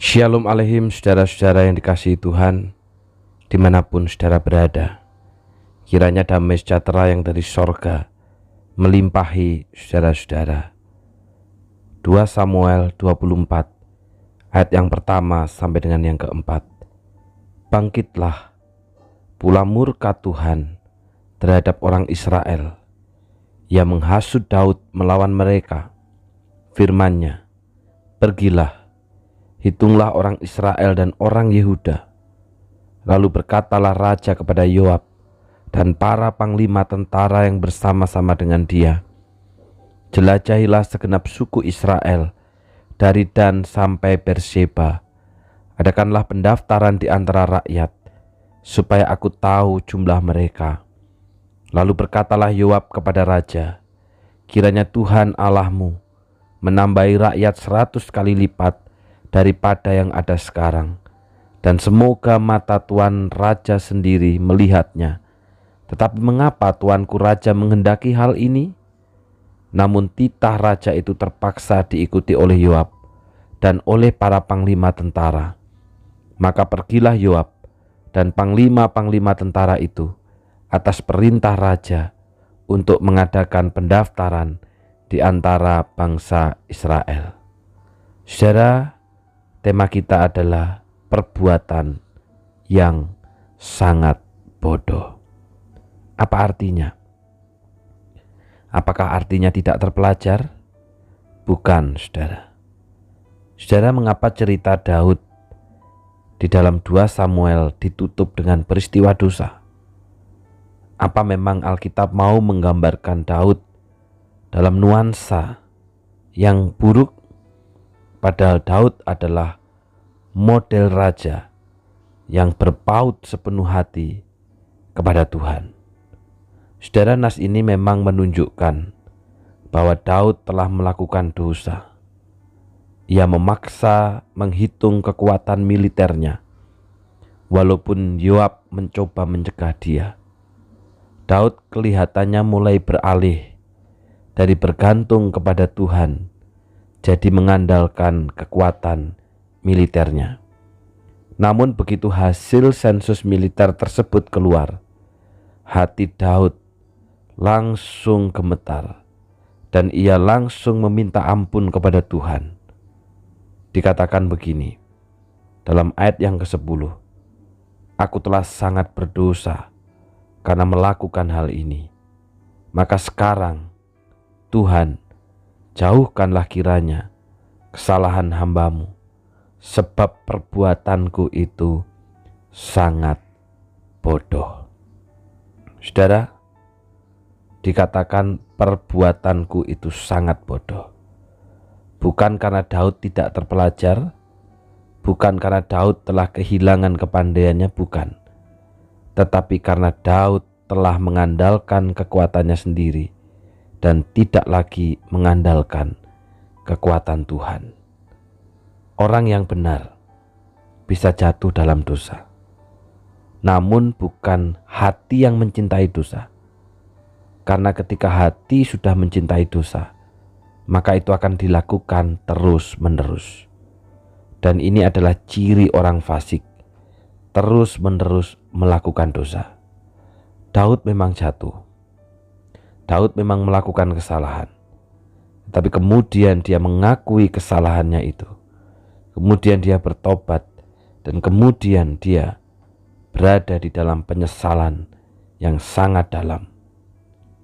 Shalom Aleihim, saudara-saudara yang dikasihi Tuhan, dimanapun saudara berada. Kiranya damai sejahtera yang dari sorga melimpahi saudara-saudara. 2 Samuel 24 ayat yang pertama sampai dengan yang keempat. Bangkitlah, pula murka Tuhan terhadap orang Israel. Ia menghasut Daud melawan mereka. Firman-Nya, pergilah, hitunglah orang Israel dan orang Yehuda. Lalu berkatalah raja kepada Yoab dan para panglima tentara yang bersama-sama dengan dia, jelajahilah segenap suku Israel dari Dan sampai Berseba. Adakanlah pendaftaran di antara rakyat, supaya aku tahu jumlah mereka. Lalu berkatalah Yoab kepada raja, kiranya Tuhan Allahmu menambahi rakyat 100 kali lipat daripada yang ada sekarang, dan semoga mata Tuan Raja sendiri melihatnya. Tetapi mengapa tuanku Raja menghendaki hal ini? Namun titah raja itu terpaksa diikuti oleh Yoab dan oleh para panglima tentara. Maka pergilah Yoab dan panglima-panglima tentara itu atas perintah raja untuk mengadakan pendaftaran di antara bangsa Israel. Saudara, tema kita adalah perbuatan yang sangat bodoh. Apa artinya? Apakah artinya tidak terpelajar? Bukan, saudara. Saudara, mengapa cerita Daud di dalam 2 Samuel ditutup dengan peristiwa dosa? Apa memang Alkitab mau menggambarkan Daud dalam nuansa yang buruk? Padahal Daud adalah model raja yang berpaut sepenuh hati kepada Tuhan. Saudara, nas ini memang menunjukkan bahwa Daud telah melakukan dosa. Ia memaksa menghitung kekuatan militernya, walaupun Yoab mencoba mencegah dia. Daud kelihatannya mulai beralih dari bergantung kepada Tuhan, jadi mengandalkan kekuatan militernya. Namun begitu hasil sensus militer tersebut keluar, hati Daud langsung gemetar dan ia langsung meminta ampun kepada Tuhan. Dikatakan begini dalam ayat yang ke-10, aku telah sangat berdosa karena melakukan hal ini. Maka sekarang Tuhan, jauhkanlah kiranya kesalahan hamba-Mu, sebab perbuatanku itu sangat bodoh. Saudara, dikatakan perbuatanku itu sangat bodoh. Bukan karena Daud tidak terpelajar, bukan karena Daud telah kehilangan kepandaiannya, bukan. Tetapi karena Daud telah mengandalkan kekuatannya sendiri dan tidak lagi mengandalkan kekuatan Tuhan. Orang yang benar bisa jatuh dalam dosa, namun bukan hati yang mencintai dosa. Karena ketika hati sudah mencintai dosa, maka itu akan dilakukan terus-menerus. Dan ini adalah ciri orang fasik, terus-menerus melakukan dosa. Daud memang jatuh. Daud memang melakukan kesalahan. Tapi kemudian dia mengakui kesalahannya itu. Kemudian dia bertobat, dan kemudian dia berada di dalam penyesalan yang sangat dalam.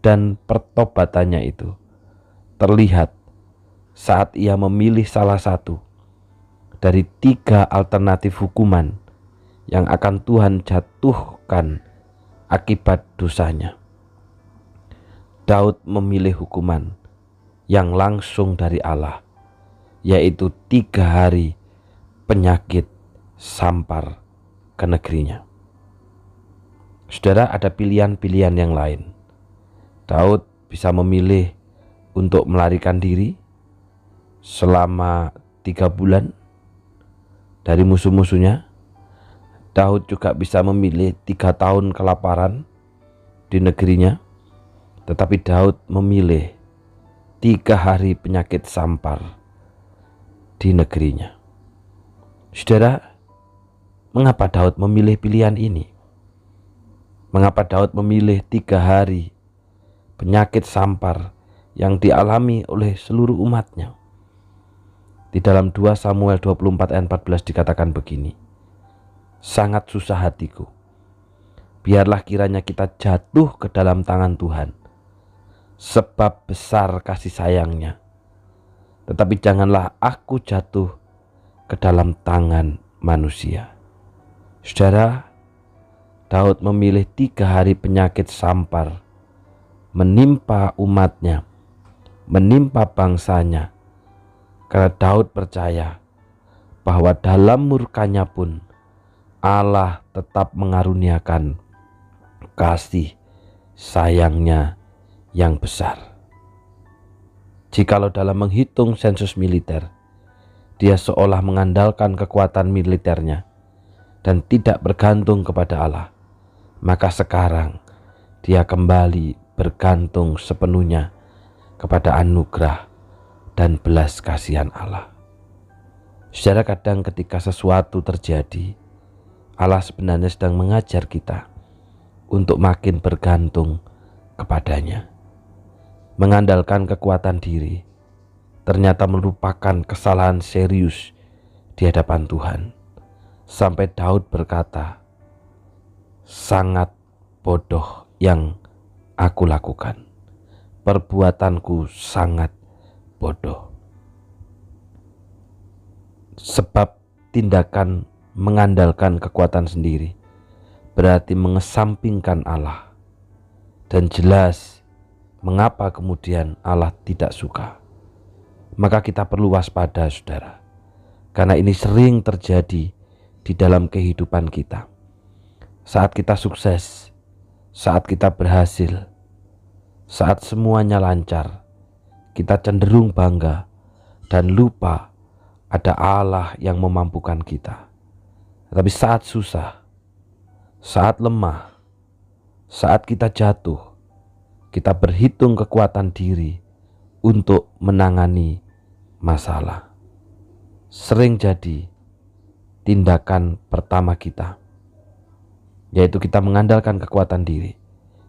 Dan pertobatannya itu terlihat saat ia memilih salah satu dari 3 alternatif hukuman yang akan Tuhan jatuhkan akibat dosanya. Daud memilih hukuman yang langsung dari Allah, yaitu 3 hari penyakit sampar ke negerinya. Saudara, ada pilihan-pilihan yang lain. Daud bisa memilih untuk melarikan diri selama 3 bulan dari musuh-musuhnya. Daud juga bisa memilih 3 tahun kelaparan di negerinya. Tetapi Daud memilih 3 hari penyakit sampar di negerinya. Saudara, mengapa Daud memilih pilihan ini? Mengapa Daud memilih 3 hari penyakit sampar yang dialami oleh seluruh umatnya? Di dalam 2 Samuel 24 ayat 14 dikatakan begini, sangat susah hatiku, biarlah kiranya kita jatuh ke dalam tangan Tuhan, sebab besar kasih sayangnya. Tetapi janganlah aku jatuh ke dalam tangan manusia. Saudara, Daud memilih 3 hari penyakit sampar menimpa umatnya, menimpa bangsanya, karena Daud percaya bahwa dalam murkanya pun Allah tetap mengaruniakan kasih sayangnya yang besar. Jikalau dalam menghitung sensus militer, dia seolah mengandalkan kekuatan militernya dan tidak bergantung kepada Allah, maka sekarang dia kembali bergantung sepenuhnya kepada anugerah dan belas kasihan Allah. Saudara, kadang ketika sesuatu terjadi, Allah sebenarnya sedang mengajar kita untuk makin bergantung kepadanya. Mengandalkan kekuatan diri ternyata merupakan kesalahan serius di hadapan Tuhan. Sampai Daud berkata, sangat bodoh yang aku lakukan, perbuatanku sangat bodoh. Sebab tindakan mengandalkan kekuatan sendiri berarti mengesampingkan Allah. Dan jelas mengapa kemudian Allah tidak suka. Maka kita perlu waspada, saudara, karena ini sering terjadi di dalam kehidupan kita. Saat kita sukses, saat kita berhasil, saat semuanya lancar, kita cenderung bangga dan lupa ada Allah yang memampukan kita. Tapi saat susah, saat lemah, saat kita jatuh, kita berhitung kekuatan diri untuk menangani masalah. Sering jadi tindakan pertama kita, yaitu kita mengandalkan kekuatan diri,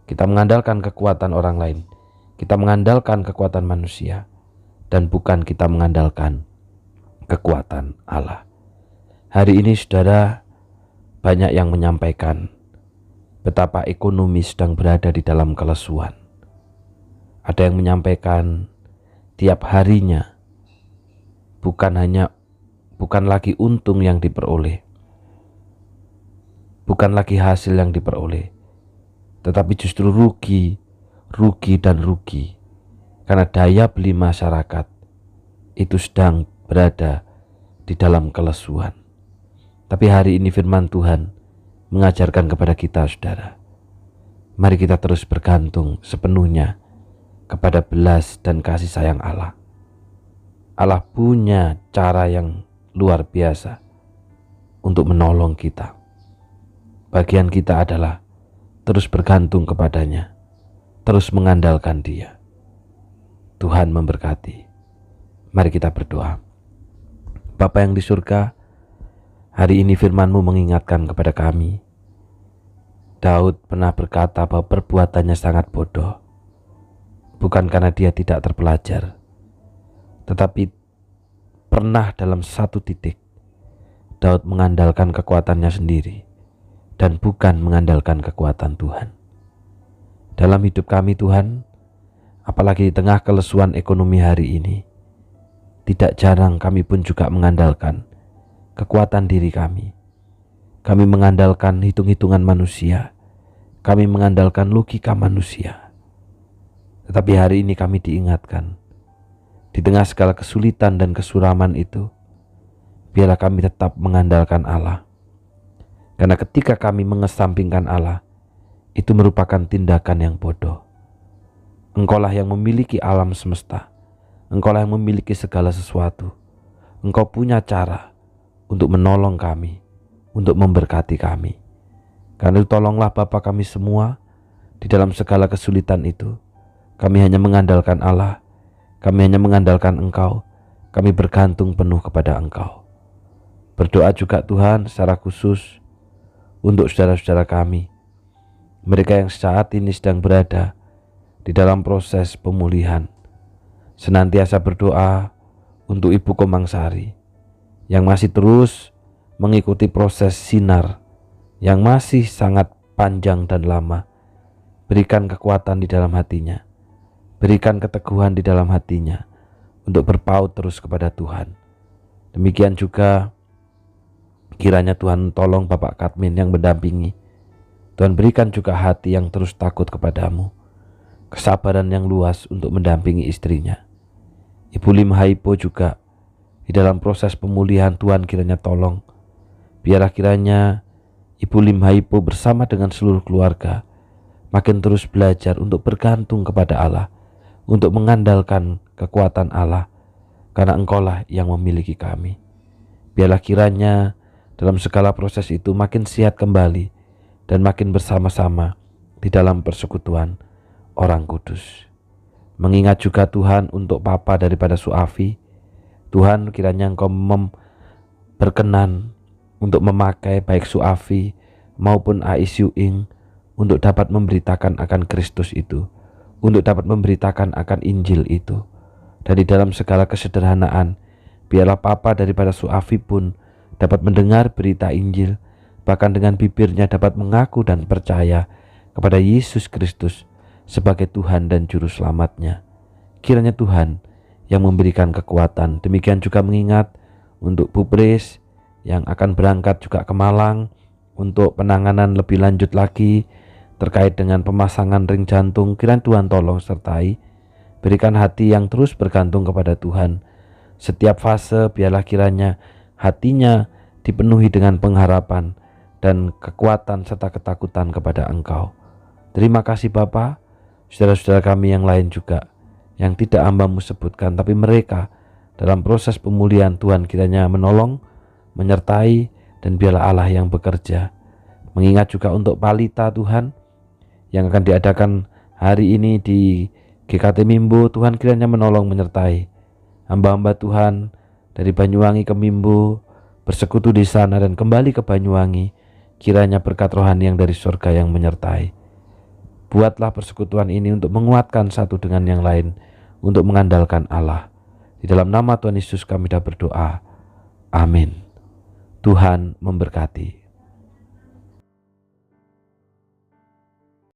kita mengandalkan kekuatan orang lain, kita mengandalkan kekuatan manusia, dan bukan kita mengandalkan kekuatan Allah. Hari ini, saudara, banyak yang menyampaikan betapa ekonomi sedang berada di dalam kelesuan. Ada yang menyampaikan tiap harinya bukan lagi untung yang diperoleh, bukan lagi hasil yang diperoleh, tetapi justru rugi dan rugi, karena daya beli masyarakat itu sedang berada di dalam kelesuan. Tapi hari ini firman Tuhan mengajarkan kepada kita, saudara, mari kita terus bergantung sepenuhnya kepada belas dan kasih sayang Allah. Allah punya cara yang luar biasa untuk menolong kita. Bagian kita adalah terus bergantung kepadanya, terus mengandalkan Dia. Tuhan memberkati. Mari kita berdoa. Bapa yang di surga, hari ini firman-Mu mengingatkan kepada kami. Daud pernah berkata bahwa perbuatannya sangat bodoh, bukan karena dia tidak terpelajar, tetapi pernah dalam satu titik Daud mengandalkan kekuatannya sendiri dan bukan mengandalkan kekuatan Tuhan. Dalam hidup kami, Tuhan, apalagi di tengah kelesuan ekonomi hari ini, tidak jarang kami pun juga mengandalkan kekuatan diri kami. Kami mengandalkan hitung-hitungan manusia, kami mengandalkan logika manusia. Tetapi hari ini kami diingatkan, di tengah segala kesulitan dan kesuraman itu, biarlah kami tetap mengandalkan Allah. Karena ketika kami mengesampingkan Allah, itu merupakan tindakan yang bodoh. Engkaulah yang memiliki alam semesta, Engkaulah yang memiliki segala sesuatu. Engkau punya cara untuk menolong kami, untuk memberkati kami. Karena itu tolonglah Bapa kami semua di dalam segala kesulitan itu. Kami hanya mengandalkan Allah, kami hanya mengandalkan Engkau, kami bergantung penuh kepada Engkau. Berdoa juga Tuhan secara khusus untuk saudara-saudara kami, mereka yang saat ini sedang berada di dalam proses pemulihan. Senantiasa berdoa untuk Ibu Komangsari yang masih terus mengikuti proses sinar yang masih sangat panjang dan lama. Berikan kekuatan di dalam hatinya, berikan keteguhan di dalam hatinya untuk berpaut terus kepada Tuhan. Demikian juga kiranya Tuhan tolong Bapak Katmin yang mendampingi. Tuhan berikan juga hati yang terus takut kepadamu, kesabaran yang luas untuk mendampingi istrinya. Ibu Lim Haipo juga di dalam proses pemulihan, Tuhan kiranya tolong. Biarlah kiranya Ibu Lim Haipo bersama dengan seluruh keluarga makin terus belajar untuk bergantung kepada Allah, untuk mengandalkan kekuatan Allah, karena Engkaulah yang memiliki kami. Biarlah kiranya dalam segala proses itu makin sehat kembali dan makin bersama-sama di dalam persekutuan orang kudus. Mengingat juga Tuhan untuk Papa daripada Suafi, Tuhan kiranya Engkau berkenan untuk memakai baik Suafi maupun Ais Yuing untuk dapat memberitakan akan Kristus itu, untuk dapat memberitakan akan Injil itu. Dan di dalam segala kesederhanaan, biarlah Papa daripada Suafi pun dapat mendengar berita Injil, bahkan dengan bibirnya dapat mengaku dan percaya kepada Yesus Kristus sebagai Tuhan dan Juru Selamatnya. Kiranya Tuhan yang memberikan kekuatan. Demikian juga mengingat untuk Bu Pris yang akan berangkat juga ke Malang untuk penanganan lebih lanjut lagi terkait dengan pemasangan ring jantung. Kiranya Tuhan tolong sertai, berikan hati yang terus bergantung kepada Tuhan. Setiap fase biarlah kiranya hatinya dipenuhi dengan pengharapan dan kekuatan serta ketakutan kepada Engkau. Terima kasih Bapa. Saudara-saudara kami yang lain juga yang tidak hamba-Mu sebutkan, tapi mereka dalam proses pemulihan, Tuhan kiranya menolong, menyertai, dan biarlah Allah yang bekerja. Mengingat juga untuk Palita Tuhan yang akan diadakan hari ini di GKT Mimbo, Tuhan kiranya menolong, menyertai hamba-hamba Tuhan dari Banyuwangi ke Mimbo, bersekutu di sana dan kembali ke Banyuwangi. Kiranya berkat rohani yang dari surga yang menyertai. Buatlah persekutuan ini untuk menguatkan satu dengan yang lain, untuk mengandalkan Allah. Di dalam nama Tuhan Yesus kami dah berdoa. Amin. Tuhan memberkati.